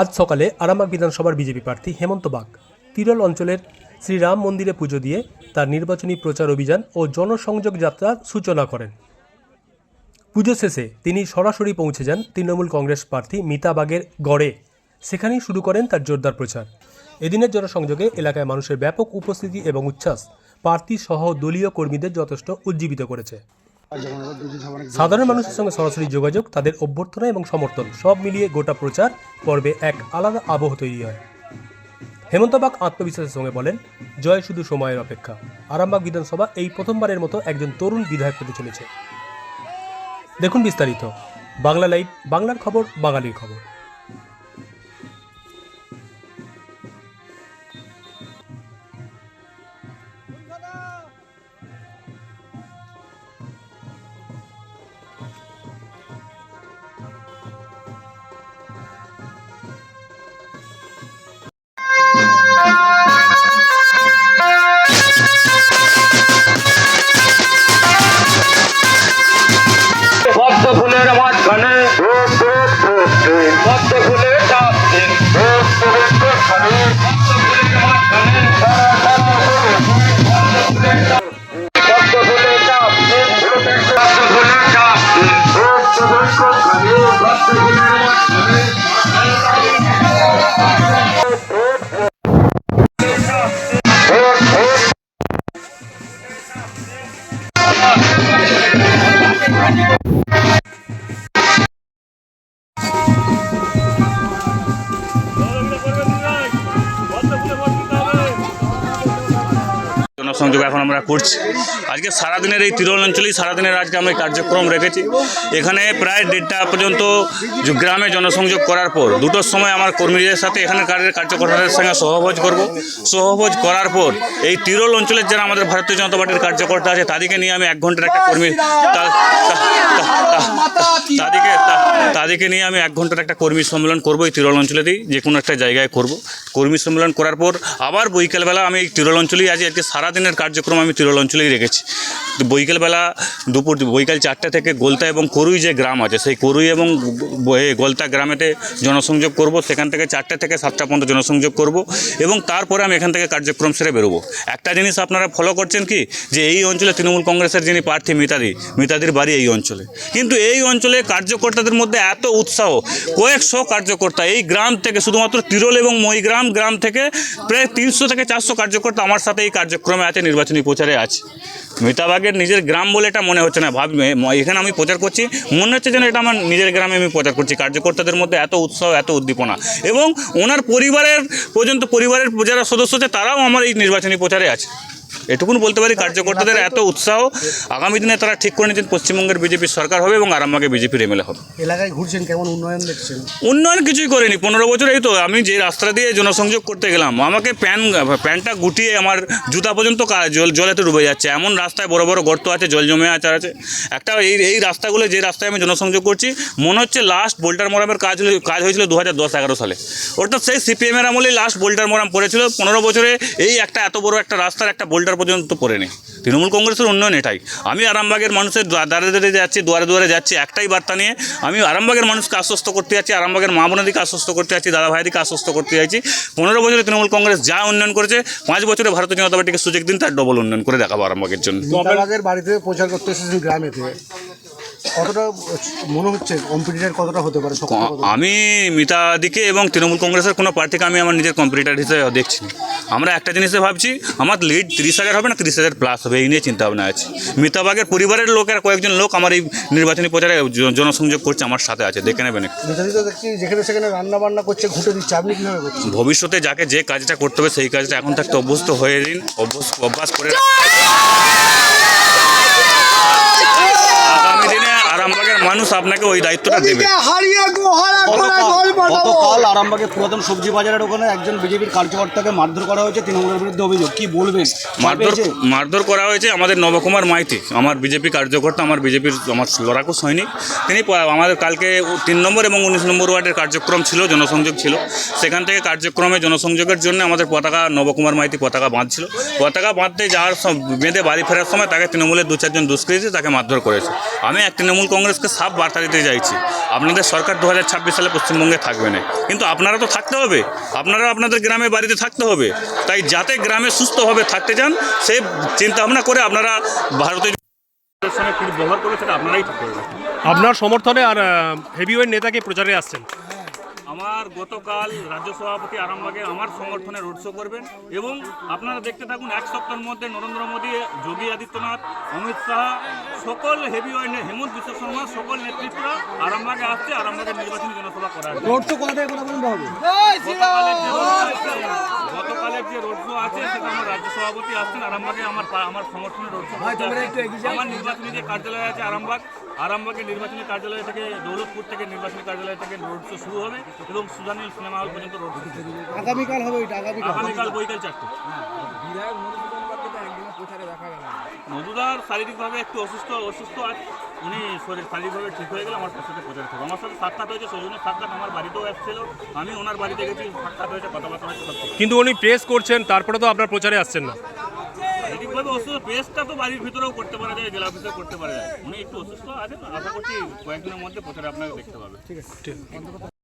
আজ সকালে আরামবাগ বিধানসভার বিজেপি প্রার্থী হেমন্ত বাগ তিরল অঞ্চলের শ্রীরাম মন্দিরে পুজো দিয়ে তার নির্বাচনী প্রচার অভিযান ও জনসংযোগ যাত্রার সূচনা করেন। পুজো শেষে তিনি সরাসরি পৌঁছে যান তৃণমূল কংগ্রেস প্রার্থী মিতা বাগের গড়ে। সেখানেই শুরু করেন তার জোরদার প্রচার। এদিনের জনসংযোগে এলাকায় মানুষের ব্যাপক উপস্থিতি এবং উচ্ছ্বাস প্রার্থী সহ দলীয় কর্মীদের যথেষ্ট উজ্জীবিত করেছে। সাধারণ মানুষের সঙ্গে সরাসরি যোগাযোগ, তাদের অভ্যর্থনা এবং সমর্থন সব মিলিয়ে গোটা প্রচার পর্বে এক আলাদা আবহ তৈরি হয়। হেমন্ত বাগ আত্মবিশ্বাসের সঙ্গে বলেন, জয় শুধু সময়ের অপেক্ষা। আরামবাগ বিধানসভা এই প্রথমবারের মতো একজন তরুণ বিধায়ক পেতে চলেছে। দেখুন বিস্তারিত। বাংলা লাইভ, বাংলার খবর, বাঙালির খবর। পদ্ম ফুলের মাঝখানে পদ্ম ফুলের চাপছে জনসংযোগ এখন আমরা করছি। আজকে সারাদিনের এই তিরল অঞ্চলেই সারাদিনের আজকে আমরা কার্যক্রম রেখেছি। এখানে প্রায় 1:30 পর্যন্ত গ্রামে জনসংযোগ করার পর 2টোর সময় আমার কর্মীদের সাথে এখানে কার্যকর্তাদের সঙ্গে সহভোজ করব। সহভোজ করার পর এই তিরল অঞ্চলের যারা আমাদের ভারতীয় জনতা পার্টির কার্যকর্তা আছে তাদেরকে নিয়ে আমি 1 ঘন্টার একটা তাদেরকে নিয়ে আমি 1 ঘন্টার একটা কর্মী সম্মেলন করবো এই তিরল অঞ্চলেতেই, যে কোনো একটা জায়গায় করব। কর্মী সম্মেলন করার পর আবার বৈকালবেলা আমি এই তিরল অঞ্চলেই আজকে সারাদিনের কার্যক্রম আমি তিরল অঞ্চলেই রেখেছি। বৈকালবেলা বৈকাল 4টা থেকে গোলতা এবং করুই যে গ্রাম আছে সেই করুই এবং গোলতা গ্রামেতে জনসংযোগ করব। সেখান থেকে 4টা থেকে 7টা পর্যন্ত জনসংযোগ করব এবং তারপরে আমি এখান থেকে কার্যক্রম সেরে বেরোবো। একটা জিনিস আপনারা ফলো করছেন কি, যে এই অঞ্চলে তৃণমূল কংগ্রেসের যিনি প্রার্থী মিতাদির বাড়ি এই অঞ্চলে, কিন্তু এই অঞ্চলে কার্যকর্তাদের মধ্যে এত উৎসাহ, কয়েকশো কার্যকর্তা এই গ্রাম থেকে, শুধুমাত্র তিরল এবং গ্রাম থেকে প্রায় 300 থেকে 400 কার্যকর্তা আমার সাথে এই কার্যক্রমে আছে, নির্বাচনী প্রচারে আছে। মিতাবাগের নিজের গ্রাম বলে এটা মনে হচ্ছে না, এখানে আমি প্রচার করছি মনে হচ্ছে যেন এটা আমার নিজের গ্রামে আমি প্রচার করছি। কার্যকর্তাদের মধ্যে এত উৎসাহ, এত উদ্দীপনা, এবং ওনার পরিবারের যারা সদস্য আছে তারাও আমার এই নির্বাচনী প্রচারে আছে। এটুকুন বলতে পারি, কার্যকর্তাদের এত উৎসাহ। আগামী দিনে তারা ঠিক করে নিয়েছেন পশ্চিমবঙ্গের বিজেপির সরকার হবে এবং আরামবাগে বিজেপির এমএলএ হবে। এলাকায় ঘুরছেন, কেমন উন্নয়ন দেখছেন? উন্নয়ন কিছুই করেনি 15 বছর। এই তো আমি যে রাস্তা দিয়ে জনসংযোগ করতে গেলাম, আমাকে প্যান্টটা গুটিয়ে আমার জুতা পর্যন্ত জলেতে ডুবে যাচ্ছে। এমন রাস্তায় বড় বড় গর্ত আছে, জল জমে আছে একটা। এই রাস্তাগুলো, যে রাস্তায় আমি জনসংযোগ করছি, মনে হচ্ছে লাস্ট বোল্টার মোরামের কাজ হয়েছিল 2010-11 সালে। অর্থাৎ সেই সিপিএমের আমলেই লাস্ট বোল্টার মোরাম পড়েছিল। 15 বছরে এই একটা এত বড় একটা রাস্তার একটা বোল্টার পর্যন্ত পড়ে নেই। তৃণমূল কংগ্রেসের উন্নয়ন এটাই। আমি আরামবাগের মানুষের দুয়ারে যাচ্ছি একটাই বার্তা নিয়ে। আমি আরামবাগের মানুষকে আশ্বস্ত করতে যাচ্ছি, আরামবাগের মা বোনেদিকে আশ্বস্ত করতে যাচ্ছি, দাদা ভাইদিকে আশ্বস্ত করতে যাচ্ছি। 15 বছরে তৃণমূল কংগ্রেস যা উন্নয়ন করেছে, 5 বছরে ভারতীয় জনতা পার্টিকে সুযোগ দিন, তার ডবল উন্নয়ন করে দেখাবো আরামবাগের জন্য। মিতাবাগের বাড়িতে প্রচার করতে এসেছেন গ্রামে থেকে, কতটা মনে হচ্ছে কম্পিটিটার কতটা হতে পারে? আমি মিতাদিকে এবং তৃণমূল কংগ্রেসের কোনো প্রার্থীকে আমি আমার নিজের কম্পিটিটার হিসেবে দেখছি। আমরা একটা জিনিসে ভাবছি, আমার লিড 30,000 হবে না 30,000 প্লাস হবে, এই নিয়ে চিন্তাভাবনা আছে। মিতাবাগের পরিবারের লোকের কয়েকজন লোক আমার এই নির্বাচনী প্রচারে জনসংযোগ করছে, আমার সাথে আছে, দেখে নেবেন। মিতাদি তো দেখছি যেখানে সেখানে রান্না বান্না করছে, ঘুটে দিচ্ছে, আপনি কীভাবে করছেন? ভবিষ্যতে যাকে যে কাজটা করতে হবে সেই কাজটা এখন থাকতে অভ্যস্ত হয়ে দিন, অভ্যাস করে। আগামী দিনে আরামবাগের মানুষ আপনাকে ওই দায়িত্বটা দেবে। গতকাল আরামবাগের পুরাতন সবজি বাজারের ওখানে একজন বিজেপির কার্যকর্তাকে মারধর করা হয়েছে, তৃণমূলের বিরুদ্ধে অভিযোগ, কি বলবেন? মারধর করা হয়েছে আমাদের নবকুমার মাইতি, আমার বিজেপি কার্যকর্তা, আমার লড়াকু সৈনিক। তিনি আমাদের কালকে 3 নম্বর এবং 19 নম্বর ওয়ার্ডের কার্যক্রম ছিল, জনসংযোগ ছিল। সেখান থেকে কার্যক্রমে জনসংযোগের জন্য আমাদের পতাকা, নবকুমার মাইতি পতাকা বাঁধছিল। পতাকা বাঁধতে যাওয়ার বেঁধে বাড়ি ফেরার সময় তাকে তৃণমূলের 2-4 জন দুষ্কৃতী তাকে মারধর করেছে। আমি এক তৃণমূল কংগ্রেসকে সাফ বার্তা দিতে চাইছি, আপনাদের সরকার 2026 সালে পশ্চিমবঙ্গে থাকবে না, কিন্তু আপনারা তো থাকতে হবে, আপনারা আপনাদের গ্রামে বাড়িতে থাকতে হবে। তাই যাতে গ্রামে সুস্থভাবে থাকতে চান সেই চিন্তাভাবনা করে আপনারা ভারতের সঙ্গে কী ব্যবহার করবে সেটা আপনারাই ঠিক করবেন। আপনার সমর্থনে আর হেভিওয়েট নেতাকে প্রচারে আসছেন। আমার গতকাল রাজ্য সভাপতি আরামবাগে আমার সমর্থনে রোড শো করবেন এবং আপনারা দেখতে থাকুন 1 সপ্তাহের মধ্যে নরেন্দ্র মোদী, যোগী আদিত্যনাথ, অমিত শাহ, সকল হেভিওয়েট, হেমন্ত বিশ্ব শর্মা, সকল নেতৃত্বরা আরামবাগে আসছে আরামবাগের নির্বাচনী জনসভা করার জন্য। রোড শো কথা বলতে হবে। গতকালের যে রোড শো আছে সেটা আমার রাজ্য সভাপতি আসছেন আরামবাগে আমার সমর্থনে রোড শো। আমার নির্বাচনী যে কার্যালয় আছে আরামবাগের নির্বাচনী কার্যালয় থেকে, দৌলতপুর থেকে নির্বাচনী কার্যালয় থেকে রোড শো শুরু হবে এবং সুজানীল সিনেমা হল পর্যন্ত রোড শো আগামীকাল হবে এটা, আগামীকাল বৈকাল 4টে। মধুদার শারীরিকভাবে একটু অসুস্থ আছে, উনি শারীরিকভাবে ঠিক হয়ে গেলে আমার সাথে প্রচারে থাকবে। আমার সাথে সাক্ষাৎ হয়েছে, সৌজন্য সাক্ষাৎ আমার বাড়িতেও এসেছিল, আমি ওনার বাড়িতে গেছি, সাক্ষাৎ হয়েছে, কথাবার্তা হয়েছে, সব ঠিক। কিন্তু উনি প্রেস করছেন, তারপরে তো আপনার প্রচারে আসছেন না। শারীরিকভাবে অসুস্থ, প্রেসটা তো বাড়ির ভিতরেও করতে পারা যায়, জেলা অফিসেও করতে পারা যায়। উনি একটু অসুস্থ আছেন, আশা করছি কয়েকদিনের মধ্যে প্রচারে আপনাকে দেখতে পাবে। ঠিক আছে।